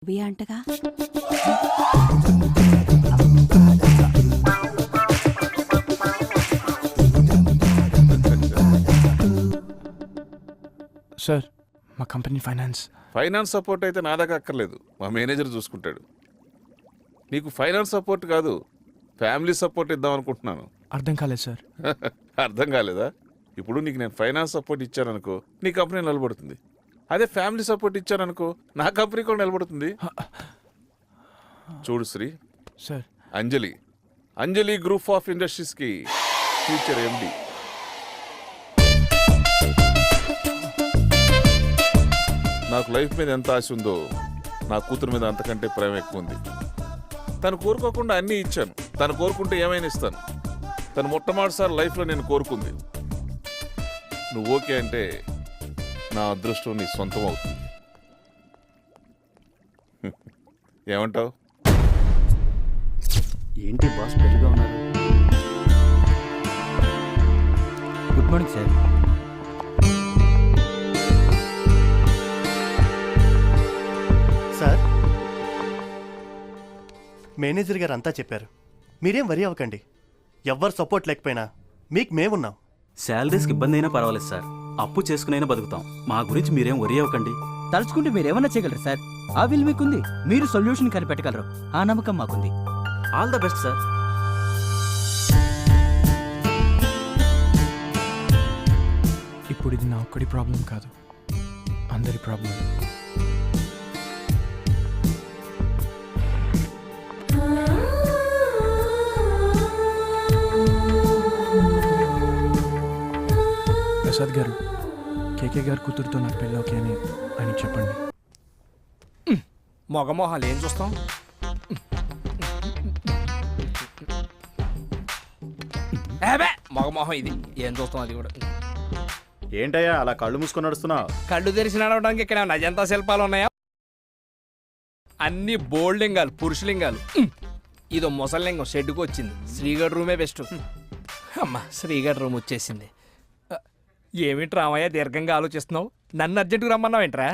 అంటగా సార్ మా company finance support అయితే నా దాకా అక్కర్లేదు, మా మేనేజర్ చూసుకుంటాడు. నీకు ఫైనాన్స్ సపోర్ట్ కాదు, ఫ్యామిలీ సపోర్ట్ ఇద్దాం అనుకుంటున్నాను. అర్థం కాలేదు సార్. అర్థం కాలేదా? ఇప్పుడు నీకు నేను ఫైనాన్స్ సపోర్ట్ ఇచ్చాననుకో, నీ కంపెనీ నిలబడుతుంది. అదే ఫ్యామిలీ సపోర్ట్ ఇచ్చాననుకో, నా కంపెనీ కూడా నిలబడుతుంది. చూడు Shri sir, Anjali group of ఇండస్ట్రీస్కి ఫ్యూచర్ ఎండి. నాకు లైఫ్ మీద ఎంత ఆశ ఉందో నా కూతురు మీద అంతకంటే ప్రేమ ఎక్కువ ఉంది. తను కోరుకోకుండా అన్నీ ఇచ్చాను, తను కోరుకుంటే ఏమైనా ఇస్తాను. తను మొట్టమొదటిసారి లైఫ్లో నేను కోరుకుంది. నువ్వు ఓకే అంటే నా అదృష్టం నీ సొంతం అవుతుంది. ఏమంటావు? ఏంటి బాస్ పెళ్ళిగా ఉన్నారు? Good morning sir. Sir, manager గారు అంతా చెప్పారు. మీరేం వరి అవ్వకండి. ఎవ్వరు సపోర్ట్ లేకపోయినా మీకు మేమున్నాం. శాలరీస్కి ఇబ్బంది అయినా పర్వాలేదు సార్, అప్పు చేసుకునైనా బతుకుతాం. మా గురించి మీరేం వరి అవ్వకండి. తలుచుకుంటే మీరేమన్నా చేయగలరు సార్. ఆ విల్ మీకుంది, మీరు సొల్యూషన్ కనిపెట్టగలరు. ఆ నమ్మకం మాకుంది. All the best sir. ఇప్పుడు ఇది నా ఒక్కడి ప్రాబ్లం కాదు, అందరి ప్రాబ్లం. ప్రసాద్ గారు, కేకే గారు కూతురుతో నాకు పెళ్ళి ఓకే అని ఆయన చెప్పండి. మొగమోహాలు ఏం చూస్తాం? మొగమోహం ఇది ఏం చూస్తాం? అది కూడా ఏంటయ్యా అలా కళ్ళు మూసుకొని నడుస్తున్నావు? కళ్ళు తెరిచి నడవడానికి ఇక్కడ అజంతా శిల్పాలు ఉన్నాయా? అన్ని బోల్డింగాలు, పురుషలింగాలు. ఇదో ముసలింగం షెడ్డుకు వచ్చింది. శ్రీగఢ్ రూమే బెస్ట్. అమ్మా, శ్రీగఢ్ రూమ్ వచ్చేసింది. ఏమిటి రామయ్య దీర్ఘంగా ఆలోచిస్తున్నావు? నన్ను అర్జెంటుగా రమ్మన్నావు ఏంట్రా?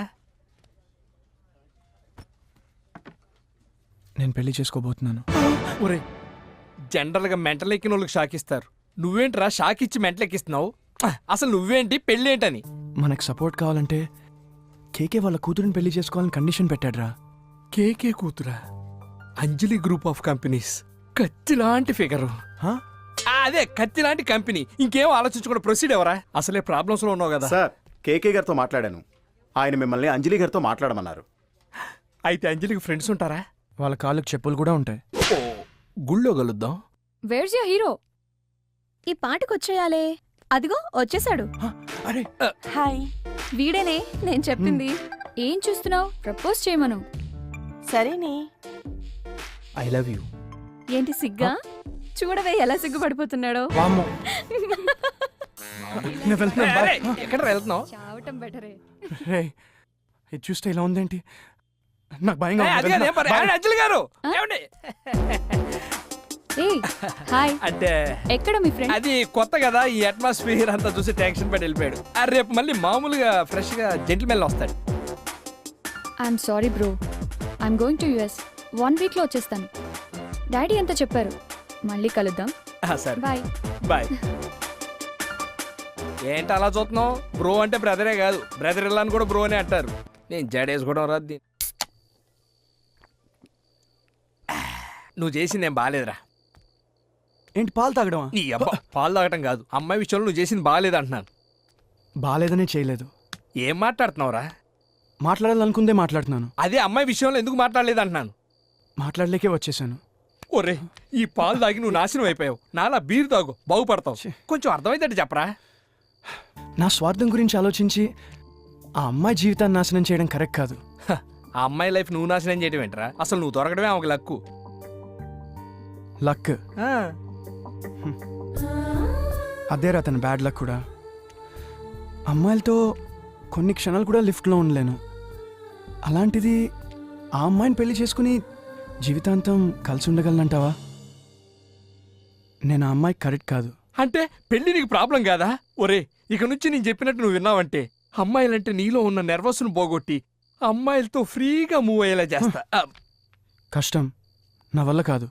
నేను పెళ్లి చేసుకోబోతున్నాను. ఒరే, జనరల్గా మెంటల్ ఎక్కిన వాళ్ళకి షాక్ ఇస్తారు. నువ్వేంట్రా షాక్ ఇచ్చి మెంటల్ ఎక్కిస్తున్నావు? అసలు నువ్వేంటి, పెళ్ళేంటని? మనకు సపోర్ట్ కావాలంటే కేకే వాళ్ళ కూతురిని పెళ్లి చేసుకోవాలని కండిషన్ పెట్టాడ్రా. కేకే కూతురా? అంజలి గ్రూప్ ఆఫ్ కంపెనీస్, కత్తిలాంటి ఫిగరు. అదే కత్తిలాంటి కంపెనీ. ఇంకేం ఆలోచించకుండా ప్రొసీడ్ ఎవరా? అసలే ప్రాబ్లమ్స్ లో ఉన్నావు కదా. సార్, కేకే గారితో మాట్లాడాను. ఆయన మిమ్మల్ని అంజలి గారితో మాట్లాడమన్నారు. అయితే అంజలికి ఫ్రెండ్స్ ఉంటారా? వాళ్ళ కాళ్ళకి చెప్పులు కూడా ఉంటాయి. ఓ, గుళ్ళో కలుద్దాం. Where's your hero? ఈ పాటకు వచ్చేయాలే. అదిగో వచ్చేసాడు. అరే, హాయ్, వీడేనే నేను చెప్పింది. ఏం చూస్తున్నావు? ప్రపోజ్ చేయమను. సరేనే. I love you. ఏంటి సిగ్గా? చూడవే ఎలా సిగ్గుపడిపోతున్నాడో. వామ్మో. నేను వెళ్తున్నాను, బాయ్. ఎక్కడ వెళ్తున్నావు? చావటం బెటరే. రేయ్, ఇది చూస్తే ఇలా ఉందేంటి? నాకు భయంగా ఉంది. అదే వెళ్తున్నా. బాయ్. అంజలి గారు ఏమండి? ఏయ్, హాయ్. అంటే ఎక్కడ మీ ఫ్రెండ్? అది కొత్త కదా, ఈ అట్మాస్ఫియర్ అంతా చూసి టెన్షన్ పడి వెళ్ళిపోయాడు. రేపు మళ్ళీ మామూలుగా ఫ్రెష్ గా జెంటిల్మెన్ వస్తాడు. I'm sorry bro, I'm going to US. 1 week లో వచ్చేస్తాను. డాడీ అంతా చెప్పారు. మళ్ళీ కలుద్దాం. సరే, బాయ్. బాయ్. ఏంటి అలా చూస్తున్నావు? బ్రో అంటే బ్రదరే కాదు, బ్రదర్ ఇల్లా అని కూడా బ్రో అని అంటారు. నేను జడేసుకోవడం రాదు. నువ్వు చేసింది ఏం బాగాలేదురా. ఏంటి పాలు తాగడమా? నీ అబ్బా, పాలు తాగటం కాదు, అమ్మాయి విషయంలో నువ్వు చేసింది బాగాలేదు అంటున్నాను. బాలేదనే చేయలేదు. ఏం మాట్లాడుతున్నావురా? మాట్లాడాలనుకుందే మాట్లాడుతున్నాను. అదే అమ్మాయి విషయంలో ఎందుకు మాట్లాడలేదు అంటున్నాను. మాట్లాడలేకే వచ్చేసాను. ఒరే, ఈ పాలు తాగి నువ్వు నాశనం అయిపోయావు. నాలా బీరు తాగు, బాగుపడతావు. కొంచెం అర్థమైతే చెప్పరా. నా స్వార్థం గురించి ఆలోచించి ఆ అమ్మాయి జీవితాన్ని నాశనం చేయడం కరెక్ట్ కాదు. ఆ అమ్మాయి లైఫ్ నువ్వు నాశనం చేయడం ఏంట్రా? అసలు నువ్వు దొరకడమే ఆమెకు లక్కు. లక్ అదేరా తన బ్యాడ్ లక్ కూడా. అమ్మాయిలతో కొన్ని క్షణాలు కూడా లిఫ్ట్లో ఉండలేను. అలాంటిది ఆ అమ్మాయిని పెళ్లి చేసుకుని జీవితాంతం కలిసి ఉండగలనంటావా? నేను ఆ అమ్మాయికి కరెక్ట్ కాదు. అంటే పెళ్లి నీకు ప్రాబ్లం కాదా? ఒరే, ఇక నుంచి నేను చెప్పినట్టు నువ్వు విన్నావంటే అమ్మాయిలంటే నీలో ఉన్న నెర్వస్ను పోగొట్టి అమ్మాయిలతో ఫ్రీగా మూవ్ అయ్యేలా చేస్తా కష్టం, నా వల్ల కాదు.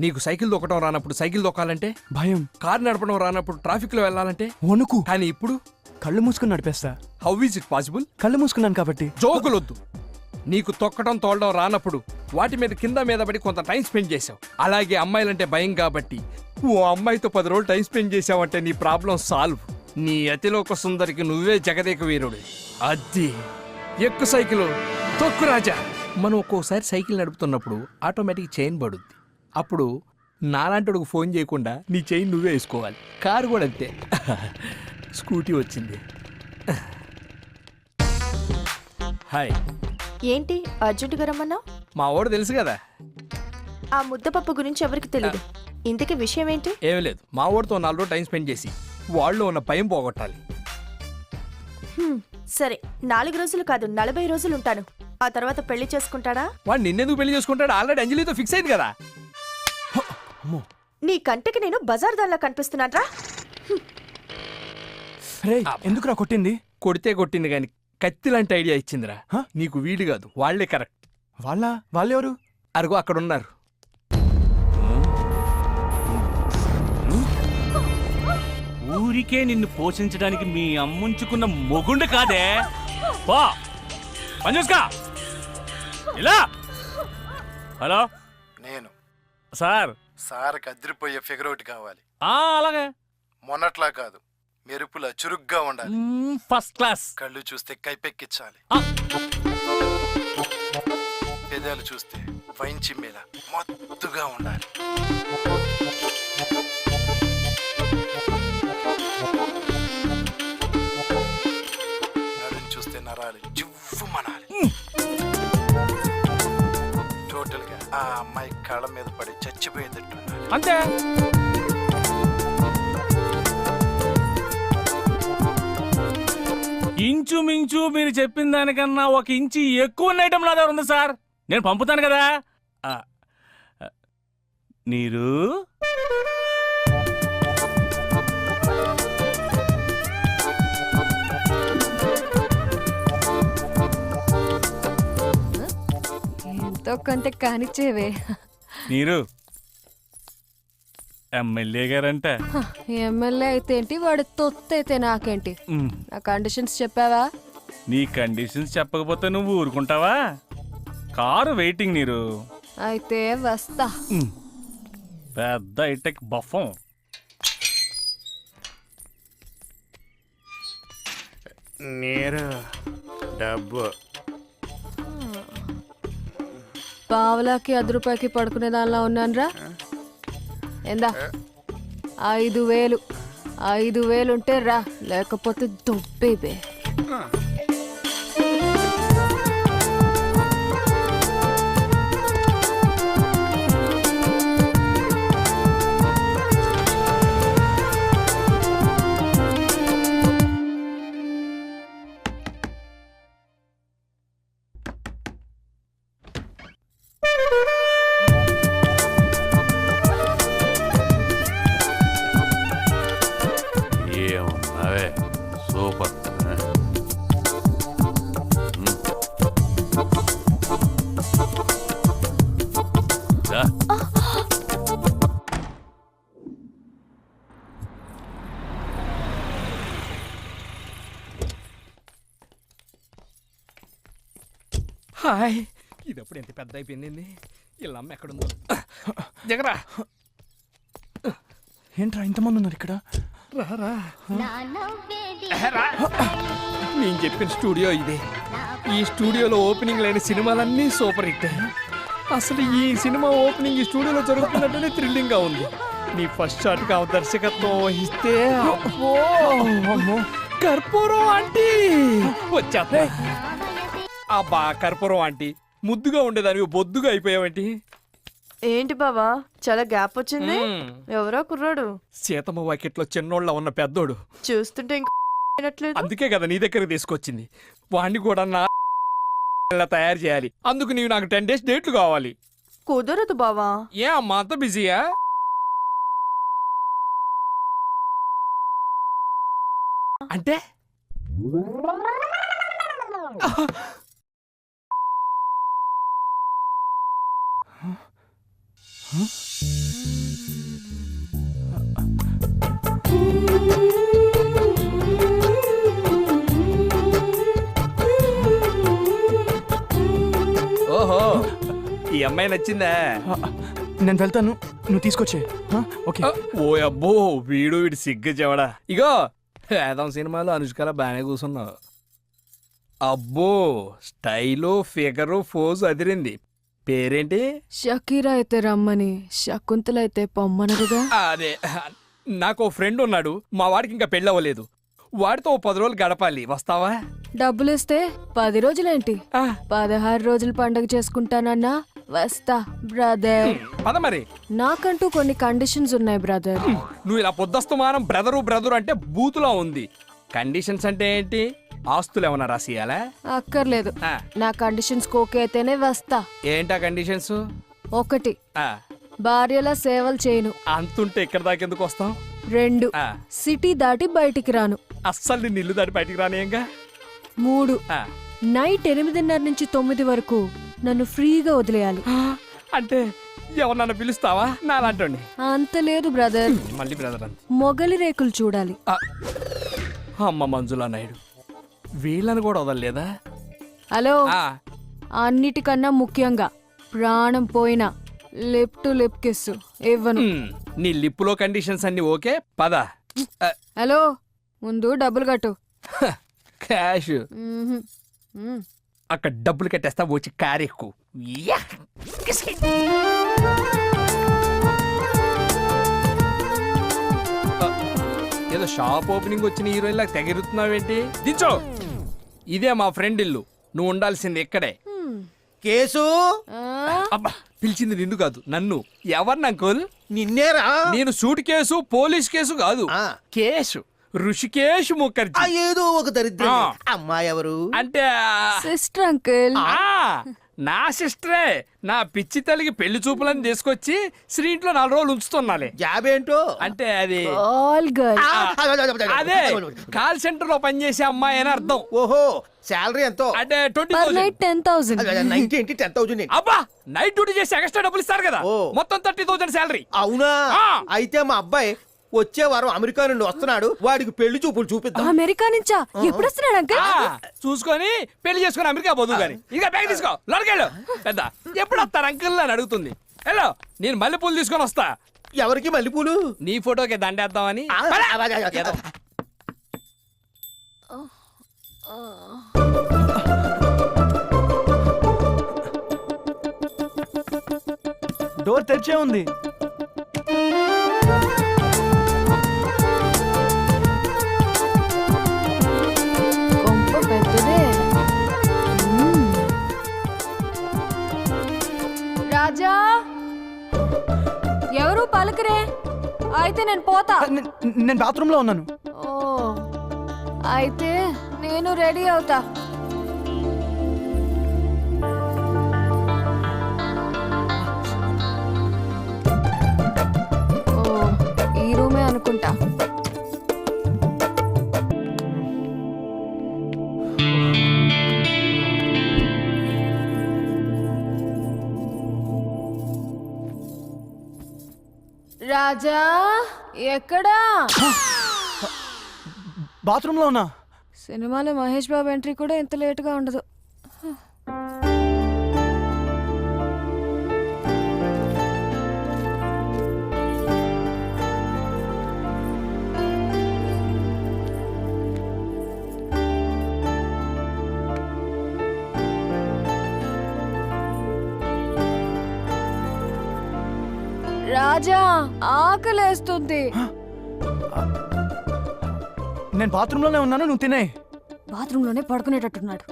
నీకు సైకిల్ దొక్కడం రానప్పుడు సైకిల్ దొక్కాలంటే, భయం, కారు నడపడం రానప్పుడు ట్రాఫిక్ లో వెళ్ళాలంటే, వణుకు. కానీ ఇప్పుడు కళ్ళు మూసుకుని నడిపేస్తా. How is it possible? కళ్ళు మూసుకున్నాను కాబట్టి. జోకులొద్దు. నీకు తొక్కడం తోలడం రానప్పుడు వాటి మీద కింద మీద పడి కొంత టైం స్పెండ్ చేసావు. అలాగే అమ్మాయిలంటే భయం కాబట్టి ఓ అమ్మాయితో 10 రోజులు టైం స్పెండ్ చేసావంటే నీ ప్రాబ్లం సాల్వ్. నీ అతిలోక సుందరికి నువ్వే జగదేక వీరుడు. అది ఎక్కు సైకిల్, తొక్కు రాజా. మనం ఒక్కోసారి సైకిల్ నడుపుతున్నప్పుడు ఆటోమేటిక్ చైన్ పడుద్ది. అప్పుడు నాలాంటి ఫోన్ చేయకుండా నీ చైన్ నువ్వే వేసుకోవాలి. కారు కూడా అంతే. స్కూటీ వచ్చింది. హాయ్. ఏంటి అర్జెంటుగా రమ్మన్నావు? మా వాడు తెలుసు కదా. ఆ ముద్దపప్పు గురించి ఎవరికి తెలియదు. ఇంతకీ విషయం ఏంటి? ఏమీ లేదు, మా వాడితో 4 రోజులు టైం స్పెండ్ చేసి వాళ్ళలో ఉన్న భయం పోగొట్టాలి. సరే, 4 రోజులు కాదు 40 రోజులు ఉంటాను. ఆ తర్వాత పెళ్లి చేసుకుంటాడా? వాడు నిన్నెందుకు పెళ్లి చేసుకుంటాడు? ఆల్రెడీ అంజలితో ఫిక్స్ అయింది కదా. అమ్మో, నీ కంటికి నేను బజార్ దానిలా కనిపిస్తున్నాట్రా? రే ఎందుకురా కొట్టింది? కొడితే కొట్టింది కానీ కత్తి లాంటి ఐడియా ఇచ్చిందిరా. హ? నీకు వీడు కాదు, వాళ్లే కరెక్ట్. వాళ్ళెవరు? అరుగు అక్కడ ఉన్నారు. ఊరికే నిన్ను పోషించడానికి మీ అమ్ముంచుకున్న మొగుండు కాదే. పో పని చూసుకో. ఇలా. హలో, నేను సార్. సార్కి అదిరిపోయే ఫిగర్ ఒకటి కావాలి. అలాగే. మొన్నట్లా కాదు, మెరుపులా చురుగ్గా ఉండాలి. First class. కళ్ళు చూస్తే కైపెక్కించాలి. పెదాలు చూస్తే వైన్ చిమ్మేలా మత్తుగా ఉండాలి. నడుం చూస్తే నరాలు జివ్వుమనాలి. టోటల్ గా ఆ అమ్మాయి కళ్ళ మీద పడి చచ్చిపోయేటట్టు ఉండాలి. అంతే. ఇంచుమించు మీరు చెప్పిన దానికన్నా 1 ఇంచి ఎక్కువ ఉన్న ఐటమ్ నా దగ్గర ఉంది సార్. నేను పంపుతాను కదా. నీరు ఎంతో కొంత కానిచ్చేవే. నీరు ఎమ్మెల్యే గారంట. ఎమ్మెల్యే అయితే ఏంటి, వాడు తొత్తు అయితే నాకేంటి? నా కండిషన్స్ చెప్పావా? నీ కండిషన్స్ చెప్పకపోతే నువ్వు ఊరుకుంటావా? కారు వెయిటింగ్ నీరు. అయితే వస్తా. పెద్ద ఐటెక్ బఫం. నీరు డబ్బు పావలాకి 10 రూపాయకి పడుకునే దానిలో ఉన్నానురా. ఎందా 5,000. 5,000 ఉంటే రా, లేకపోతే దుబ్బేబే. ఏమున్నావే సూపర్. హాయ్. ఇదప్పుడు ఎంత పెద్ద అయిపోయింది. ఇలా అమ్మ ఎక్కడుందో. జగరా. ఏంట్రా ఇంతమంది ఉన్నారు ఇక్కడ? నేను చెప్పిన స్టూడియో ఇదే. ఈ స్టూడియోలో ఓపెనింగ్ లేని సినిమాలన్నీ సూపర్ హిట్. అసలు ఈ సినిమా ఓపెనింగ్ ఈ స్టూడియోలో జరుగుతున్నట్టునే థ్రిల్లింగ్ గా ఉంది. నీ ఫస్ట్ షాట్ గా దర్శకత్వం వహిస్తే కర్పూరం ఆంటీ వచ్చా. అబ్బా కర్పూరం ఆంటీ, ముద్దుగా ఉండేదానికి బొద్దుగా అయిపోయావేంటి? ఏంటి బావా చాలా గ్యాప్ వచ్చింది? ఎవరో కుర్రాడు. సీతమ్మ వాకిట్లో చిన్నోళ్ళ ఉన్న పెద్దోడు. చూస్తుంటే ఇంకా అందుకే కదా నీ దగ్గరకు తీసుకొచ్చింది. వాడిని కూడా నా తయారు చేయాలి. అందుకు నీవు నాకు 10 days డేట్లు కావాలి. కుదరదు బావా. ఏ అమ్మా అంత బిజీయా? అంటే ఓహో ఈ అమ్మాయి నచ్చిందా? నేను వెళ్తాను, నువ్వు తీసుకొచ్చే. ఓకే. ఓ అబ్బో వీడి సిగ్గు చెవడా. ఇగో వేదం సినిమాలో అనుష్కల బాగానే కూర్చున్నావు. అబ్బో స్టైలు ఫిగరు ఫోజు అదిరింది. పేరేంటి? షకీరా అయితే రమ్మని, శకుంతల అయితే పొమ్మనరుగా. అదే నాకు ఓ ఫ్రెండ్ ఉన్నాడు, మా వాడికి ఇంకా పెళ్ళవలేదు. వాడితో ఓ 10 రోజులు గడపాలి, వస్తావా? డబ్బులిస్తే 10 రోజులేంటి, ఆ, 16 రోజులు పండగ చేసుకుంటానన్నా వస్తా బ్రదర్. పద మరి. నాకంటూ కొన్ని కండిషన్స్ ఉన్నాయి బ్రదర్. నువ్వు ఇలా పొద్దస్తమానం బ్రదరు అంటే బూతులా ఉంది. కండిషన్స్ అంటే ఏంటి? ఆస్తులు ఏమన్నా రాసియాలా? అక్కర్లేదు, ఆ, నా కండిషన్స్ ఓకే అయితేనే వస్తా. ఏంటా కండిషన్స్? 1, ఆ, భార్యల సేవలు చేయను. అంతుంటే ఇక్కడ దాకా ఎందుకు వస్తాం? 2, ఆ, సిటీ దాటి బయటికి రాను. అస్సలు నిన్ను ఇల్లు దాటి బయటికి రానియంగా. 3, ఆ, నైట్ 8:30 నుంచి 9 వరకు నన్ను ఫ్రీగా వదిలేయాలి. అంటే ఎవరన్నా పిలుస్తావా? నాలాంటి అంత లేదు బ్రదర్, మళ్ళీ బ్రదర్ అంత. మొగలి రేకులు చూడాలి. అమ్మ మంజులా నాయుడు, వీళ్ళని కూడా వదలలేదా? హలో, ఆ, అన్నిటికన్నా ముఖ్యంగా ప్రాణం పోయినా లిప్ టు లిప్ కిస్ ఇవ్వను. నీ లిప్పులో కండిషన్స్ అన్ని ఓకే, పద. హలో, ముందు డబ్బులు కట్టు. క్యాష్ మ్మ్హ్. మ్మ్. అక్కడ డబ్బులు కట్టేస్తా, వచ్చి కారు ఎక్కు. యా! ఏదో షాప్ ఓపెనింగ్ వచ్చిన హీరోయిన్ లాగా తెగిరుతున్నావేంటి? దించో, ఇదే మా ఫ్రెండ్ ఇల్లు, నువ్వు ఉండాల్సింది ఇక్కడే. కేసు ఆ, అబ్బా, పిలిచింది నిన్ను కాదు నన్ను. ఎవరిని అంకుల్? నిన్నేరా? నేను సూట్ కేసు పోలీస్ కేసు కాదు, ఆ. కేసు ఋషికేష్ ముఖర్జీ. ఏదో ఒక దరిద్రం. ఆ. అమ్మాయి ఎవరు? అంటే సిస్టర్ అంకుల్. నా సిస్టరే. నా పిచ్చి తల్లికి పెళ్లి చూపులని తీసుకొచ్చి శ్రీంట్లో 4 రోజులు ఉంచుతున్నాలే. జాబ్ ఏంటో? అంటే అది ఆల్ గర్ల్. అదే కాల్ సెంటర్ లో పనిచేసే అమ్మాయి అని అర్థం. ఓహో, శాలరీ ఎంతో? అంటే పర్ 20,000. నైట్ 10,000. 90 ఏంటి 10,000 ఏంటి? అబ్బా, నైట్ డ్యూటీ చేసి ఎక్స్ట్రా డబ్బులు ఇస్తారు కదా, ఓ. మొత్తం 30,000 శాలరీ. అవునా? ఆ. అయితే మా అబ్బాయి వచ్చే వారం అమెరికా నుండి వస్తున్నాడు, వాడికి పెళ్లి చూపులు చూపిద్దాం. అమెరికా నుంచా? ఎప్పుడు వస్తున్నాడు అంకుల్? చూసుకొని పెళ్లి చేసుకుని అమెరికా పోదు గాని. ఇక బ్యాగ్ తీసుకో, లోనకెళ్ళు. పెద్ద ఎప్పుడు వస్తారు అంకుల్ అని అడుగుతుంది. హలో, నేను మల్లెపూలు తీసుకొని వస్తా. ఎవరికి మల్లెపూలు? నీ ఫోటోకి దండేద్దామని. ఆ, ఏదో. డోర్ తెరిచే ఉంది. కొంప పెద్దదే. మ్మ్. రాజా, ఎవరు పలకరే? అయితే నేను పోతా. నేను బాత్రూంలో ఉన్నాను. ఓ, అయితే నేను రెడీ అవుతా. ఓ, ఈ రూమే అనుకుంటా. రాజా, ఎక్కడా? బాత్రూంలో ఉన్నా. సినిమాలో మహేష్ బాబు ఎంట్రీ కూడా ఇంత లేటుగా ఉండదు. రాజా, ఆకలేస్తుంది. నేను బాత్రూంలోనే ఉన్నాను, నువ్వు తినే. బాత్రూంలోనే పడుకునేటట్టున్నాడు.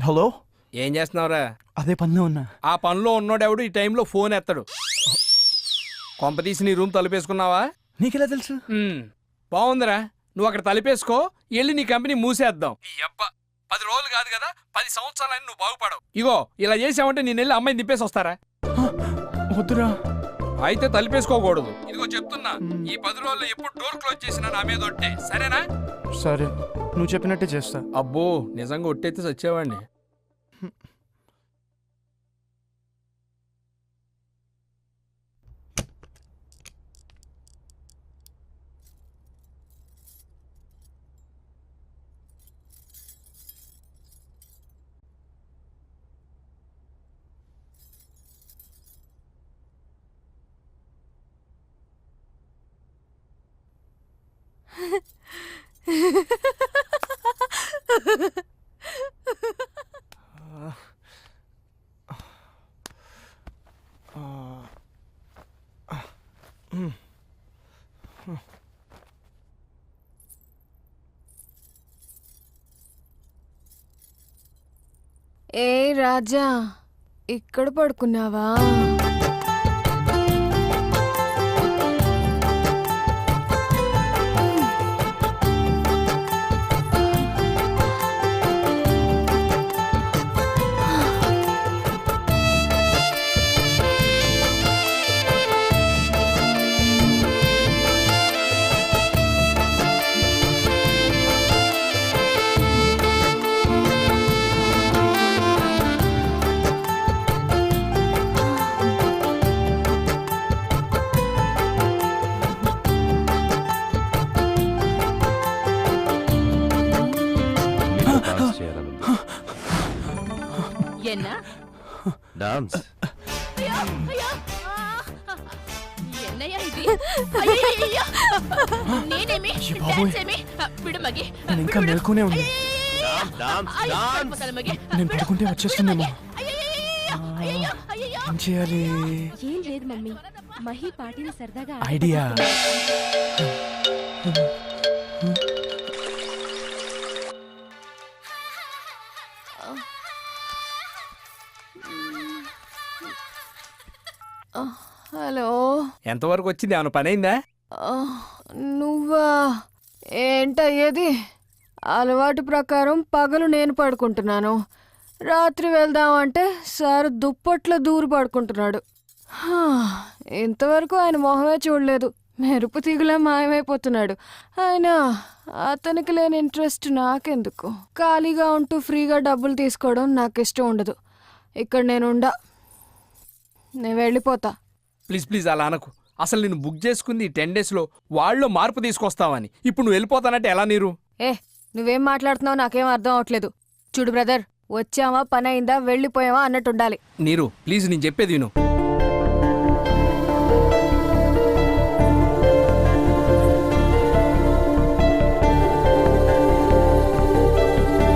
హలో ఏం చేస్తున్నావురా? అదే పనిలో ఉన్నా. ఆ పనిలో ఉన్నోడెవడు ఈ టైంలో ఫోన్ ఎత్తాడు. కొంపతీసి నీ రూమ్ తలుపేసుకున్నావా? నీకెలా తెలుసు? బాగుందిరా, నువ్వు అక్కడ తలుపేసుకో, వెళ్ళి నీ కంపెనీ మూసేద్దాం. ఈ అబ్బ 10 రోజులు కాదు కదా, 10 సంవత్సరాలని నువ్వు బాగుపడవు. ఇగో ఇలా చేసావంటే నేను వెళ్ళి అమ్మాయిని దింపేసి వస్తారా? వద్దురా. అయితే తలుపేసుకోకూడదు. ఇదిగో చెప్తున్నా, ఈ 10 రోజుల్లో ఎప్పుడు డోర్ క్లోజ్ చేసినా నా మీద ఒట్టే, సరేనా? సరే, నువ్వు చెప్పినట్టే చేస్తా. అబ్బో, నిజంగా ఒట్టయితే చచ్చేవాడిని. ఏ రాజా, ఇక్కడ పడుకున్నావా? என்ன డాన్స్ என்னையா இது అయ్యయ్యయ్యో నేనేమి అయ్య బాబోయ్. డాన్స్ ఏమి విడు మగి నేను ఇంకా మెలకునే ఉంది. మగి నేను పడుకుంటే వచ్చేస్తుందేమో. ఏం చేయాలి? ఏం లేదు మమ్మీ, మహి పార్టీని సరదాగా ఐడియా. హలో, ఎంతవరకు వచ్చింది? ఏమైనా పని అయిందా? నువ్వా? ఏంటయ్యేది? అలవాటు ప్రకారం పగలు నేను పడుకుంటున్నాను, రాత్రి వెళ్దామంటే సార్ దుప్పట్లో దూరి పడుకుంటున్నాడు. ఇంతవరకు ఆయన మొహమే చూడలేదు, మెరుపు తీగులా మాయమైపోతున్నాడు. అయినా అతనికి లేని ఇంట్రెస్ట్ నాకెందుకు? ఖాళీగా ఉంటూ ఫ్రీగా డబ్బులు తీసుకోవడం నాకు ఇష్టం ఉండదు. ఇక్కడ నేను వెళ్ళిపోతా. ప్లీజ్ ప్లీజ్ అలా అనకు. అసలు నేను బుక్ చేసుకుంది 10 డేస్లో వాళ్ళు మార్పు తీసుకొస్తావని. ఇప్పుడు నువ్వు వెళ్ళిపోతానంటే ఎలా నీరు? నువ్వేం మాట్లాడుతున్నావు నాకేం అర్థం అవట్లేదు. చూడు బ్రదర్, వచ్చావా, పని అయిందా, వెళ్ళిపోయావా అన్నట్టుండాలి. నీరు ప్లీజ్, నేను చెప్పేది విను.